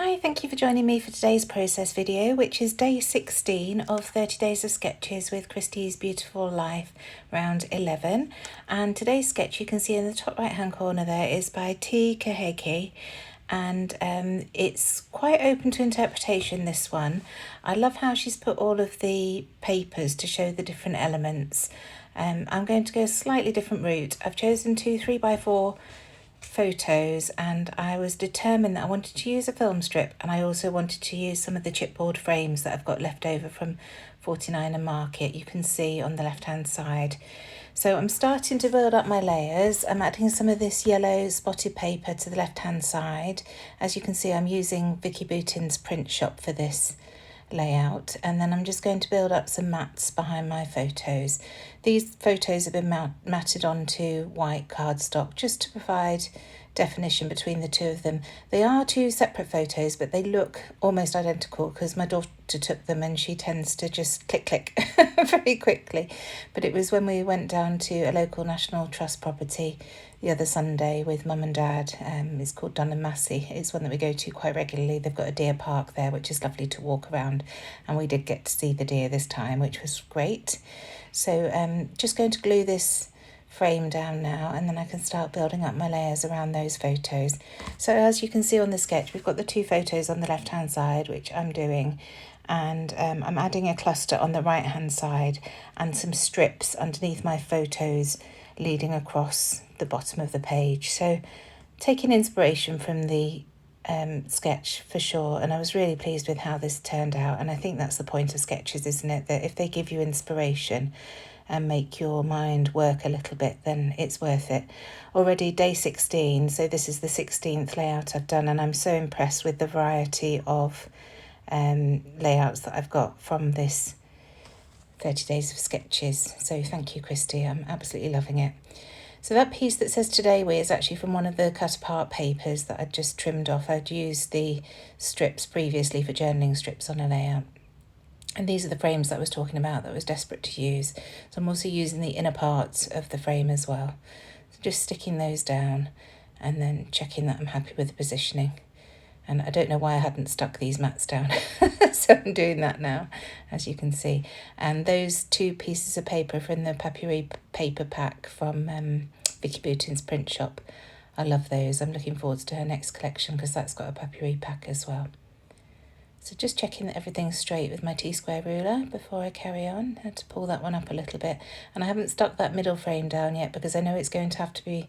Hi, thank you for joining me for today's process video, which is day 16 of 30 Days of Sketches with Christie's Beautiful Life, round 11. And today's sketch, you can see in the top right hand corner there, is by T. Kaheki, and it's quite open to interpretation, this one. I love how she's put all of the papers to show the different elements. I'm going to go a slightly different route. I've chosen two 3x4 photos, and I was determined that I wanted to use a film strip, and I also wanted to use some of the chipboard frames that I've got left over from 49 and Market. You can see on the left hand side. So I'm starting to build up my layers. I'm adding some of this yellow spotted paper to the left hand side. As you can see, I'm using Vicki Boutin's Print Shop for this layout, and then I'm just going to build up some mats behind my photos. These photos have been matted onto white cardstock just to provide definition between the two of them. They are two separate photos, but they look almost identical because my daughter took them and she tends to just click very quickly. But it was when we went down to a local National Trust property the other Sunday with Mum and Dad. It's called Dun & Massey. It's one that we go to quite regularly. They've got a deer park there, which is lovely to walk around, and we did get to see the deer this time, which was great. So just going to glue this frame down now, and then I can start building up my layers around those photos. So as you can see on the sketch, we've got the two photos on the left hand side, which I'm doing, and I'm adding a cluster on the right hand side and some strips underneath my photos leading across the bottom of the page. So taking inspiration from the sketch for sure, and I was really pleased with how this turned out. And I think that's the point of sketches, isn't it, that if they give you inspiration and make your mind work a little bit, then it's worth it. Already day 16, so this is the 16th layout I've done, and I'm so impressed with the variety of layouts that I've got from this 30 Days of Sketches. So thank you, Christie, I'm absolutely loving it. So that piece that says Today We is actually from one of the cut apart papers that I'd just trimmed off. I'd used the strips previously for journaling strips on a layout. And these are the frames that I was talking about that I was desperate to use. So I'm also using the inner parts of the frame as well. So just sticking those down and then checking that I'm happy with the positioning. And I don't know why I hadn't stuck these mats down. So I'm doing that now, as you can see. And those two pieces of paper are from the Papyri paper pack from Vicki Boutin's Print Shop. I love those. I'm looking forward to her next collection because that's got a Papyri pack as well. So just checking that everything's straight with my T-square ruler before I carry on. I had to pull that one up a little bit. And I haven't stuck that middle frame down yet because I know it's going to have to be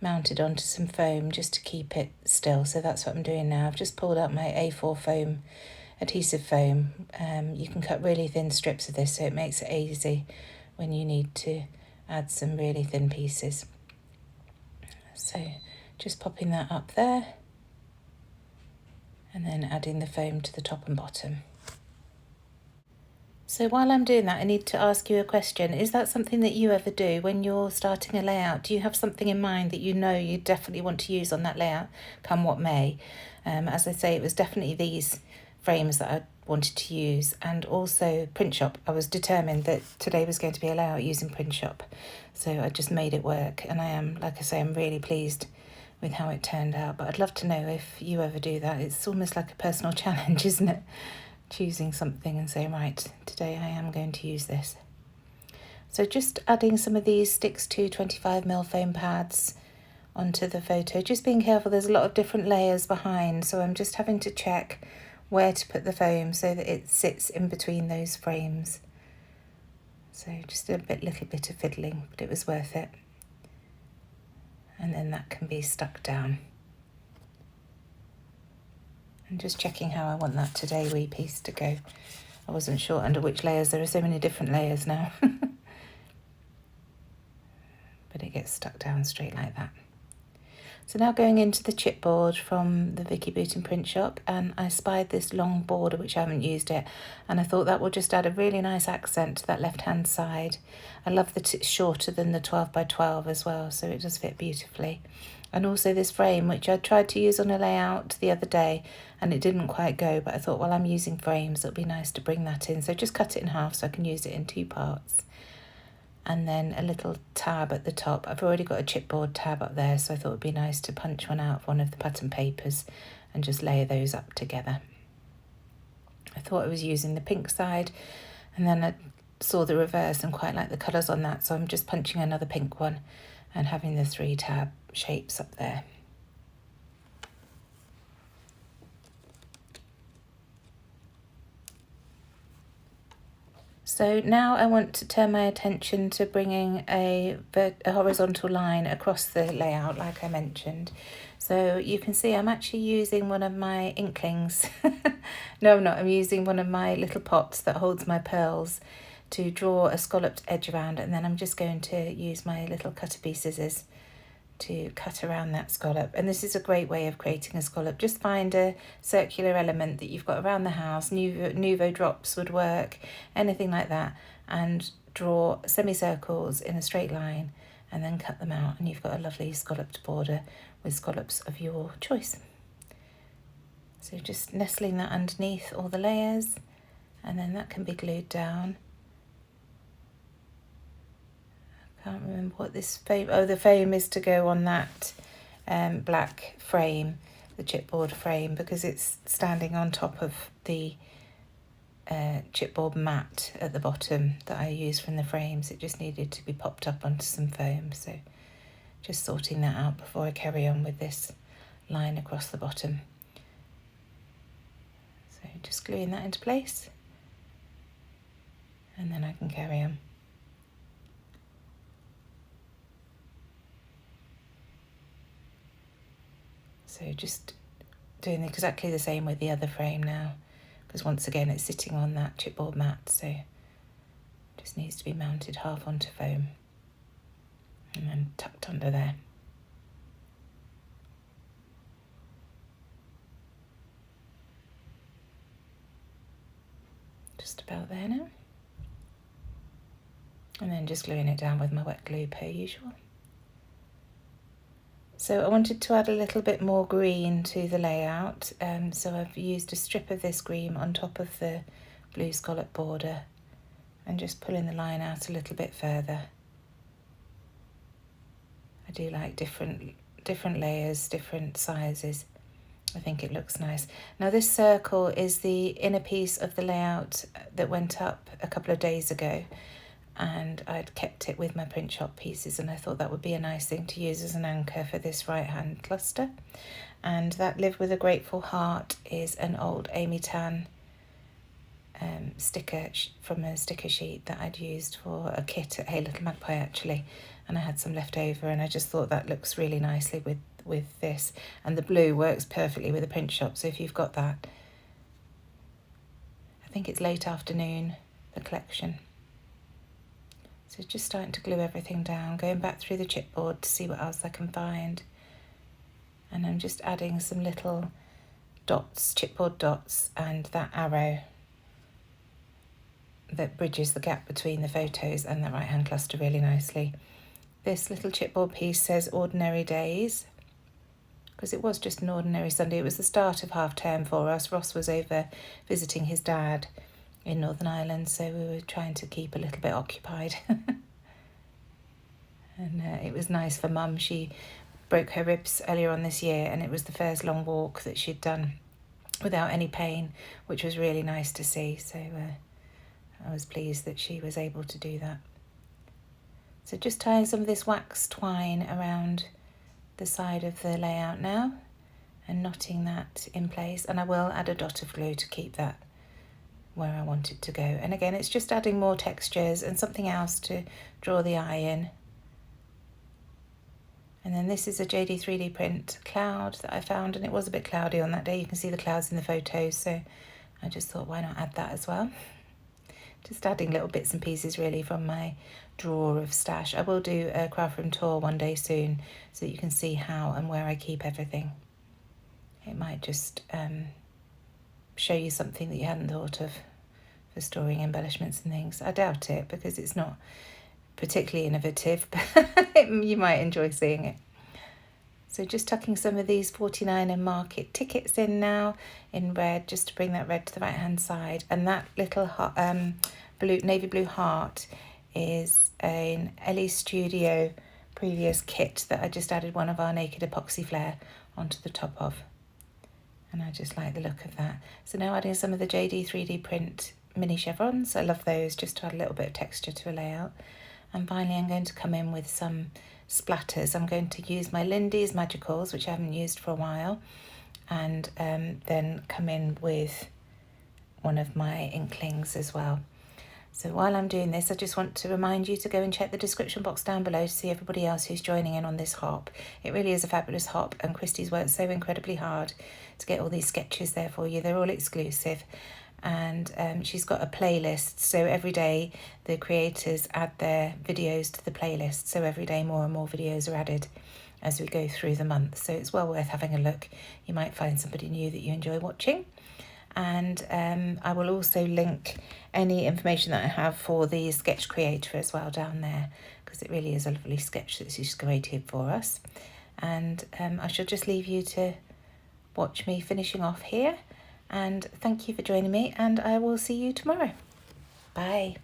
mounted onto some foam just to keep it still. So that's what I'm doing now. I've just pulled out my A4 foam, adhesive foam. You can cut really thin strips of this, so it makes it easy when you need to add some really thin pieces. So just popping that up there, and then adding the foam to the top and bottom. So while I'm doing that, I need to ask you a question. Is that something that you ever do when you're starting a layout? Do you have something in mind that you know you definitely want to use on that layout, come what may? As I say, it was definitely these frames that I wanted to use, and also Print Shop. I was determined that today was going to be a layout using Print Shop. So I just made it work, and I am, like I say, I'm really pleased with how it turned out. But I'd love to know if you ever do that. It's almost like a personal challenge, isn't it? Choosing something and saying, right, today I am going to use this. So just adding some of these Sticks to 25mm foam pads onto the photo, just being careful, there's a lot of different layers behind, so I'm just having to check where to put the foam so that it sits in between those frames. So just a little bit of fiddling, but it was worth it. And then that can be stuck down. And just checking how I want that Today We piece to go. I wasn't sure under which layers. There are so many different layers now. But it gets stuck down straight like that. So now going into the chipboard from the Vicki Boutin Print Shop, and I spied this long border which I haven't used yet, and I thought that will just add a really nice accent to that left hand side. I love that it's shorter than the 12x12 as well, so it does fit beautifully. And also this frame, which I tried to use on a layout the other day and it didn't quite go, but I thought while I'm using frames it'll be nice to bring that in. So just cut it in half so I can use it in two parts. And then a little tab at the top. I've already got a chipboard tab up there, so I thought it'd be nice to punch one out of one of the pattern papers and just layer those up together. I thought I was using the pink side, and then I saw the reverse and quite like the colours on that, so I'm just punching another pink one and having the 3 tab shapes up there. So now I want to turn my attention to bringing a horizontal line across the layout like I mentioned. So you can see I'm actually using one of my inklings. No, I'm not. I'm using one of my little pots that holds my pearls to draw a scalloped edge around, and then I'm just going to use my little cutter bee scissors to cut around that scallop. And this is a great way of creating a scallop. Just find a circular element that you've got around the house. Nuvo drops would work, anything like that, and draw semicircles in a straight line and then cut them out, and you've got a lovely scalloped border with scallops of your choice. So just nestling that underneath all the layers, and then that can be glued down. Can't remember what this foam, the foam is to go on that black frame, the chipboard frame, because it's standing on top of the chipboard mat at the bottom that I used from the frames. It just needed to be popped up onto some foam, so just sorting that out before I carry on with this line across the bottom. So just gluing that into place, and then I can carry on. So just doing exactly the same with the other frame now, because once again it's sitting on that chipboard mat, so it just needs to be mounted half onto foam and then tucked under there. Just about there now. And then just gluing it down with my wet glue per usual. So I wanted to add a little bit more green to the layout, so I've used a strip of this green on top of the blue scallop border and just pulling the line out a little bit further. I do like different layers, different sizes. I think it looks nice. Now this circle is the inner piece of the layout that went up a couple of days ago, and I'd kept it with my print shop pieces, and I thought that would be a nice thing to use as an anchor for this right hand cluster. And that Live with a Grateful Heart is an old Amy Tan sticker from a sticker sheet that I'd used for a kit at Hey Little Magpie actually, and I had some left over, and I just thought that looks really nicely with this, and the blue works perfectly with the print shop. So if you've got that, I think it's late afternoon, the collection. So just starting to glue everything down, going back through the chipboard to see what else I can find. And I'm just adding some little dots, chipboard dots, and that arrow that bridges the gap between the photos and the right hand cluster really nicely. This little chipboard piece says Ordinary Days, because it was just an ordinary Sunday. It was the start of half term for us. Ross was over visiting his dad in Northern Ireland, so we were trying to keep a little bit occupied. And it was nice for Mum. She broke her ribs earlier on this year, and it was the first long walk that she'd done without any pain, which was really nice to see. So I was pleased that she was able to do that. So just tying some of this wax twine around the side of the layout now and knotting that in place, and I will add a dot of glue to keep that where I want it to go. And again, it's just adding more textures and something else to draw the eye in. And then this is a JD3DPrint cloud that I found, and it was a bit cloudy on that day. You can see the clouds in the photos, so I just thought, why not add that as well? Just adding little bits and pieces really from my drawer of stash. I will do a craft room tour one day soon so that you can see how and where I keep everything. It might just show you something that you hadn't thought of for storing embellishments and things. I doubt it, because it's not particularly innovative, but you might enjoy seeing it. So just tucking some of these 49er market tickets in now in red, just to bring that red to the right hand side. And that little navy blue heart is an Ellie Studio previous kit that I just added one of our naked epoxy Flair onto the top of. and I just like the look of that. So now adding some of the JD3DPrint mini chevrons. I love those, just to add a little bit of texture to a layout. And finally I'm going to come in with some splatters. I'm going to use my Lindy's Magicals, which I haven't used for a while, and then come in with one of my inklings as well. So while I'm doing this, I just want to remind you to go and check the description box down below to see everybody else who's joining in on this hop. It really is a fabulous hop, and Christie's worked so incredibly hard to get all these sketches there for you. They're all exclusive, and she's got a playlist, so every day the creators add their videos to the playlist, so every day more and more videos are added as we go through the month. So it's well worth having a look. You might find somebody new that you enjoy watching. And I will also link any information that I have for the sketch creator as well down there, because it really is a lovely sketch that she's created for us. And I shall just leave you to watch me finishing off here, and thank you for joining me, and I will see you tomorrow. Bye.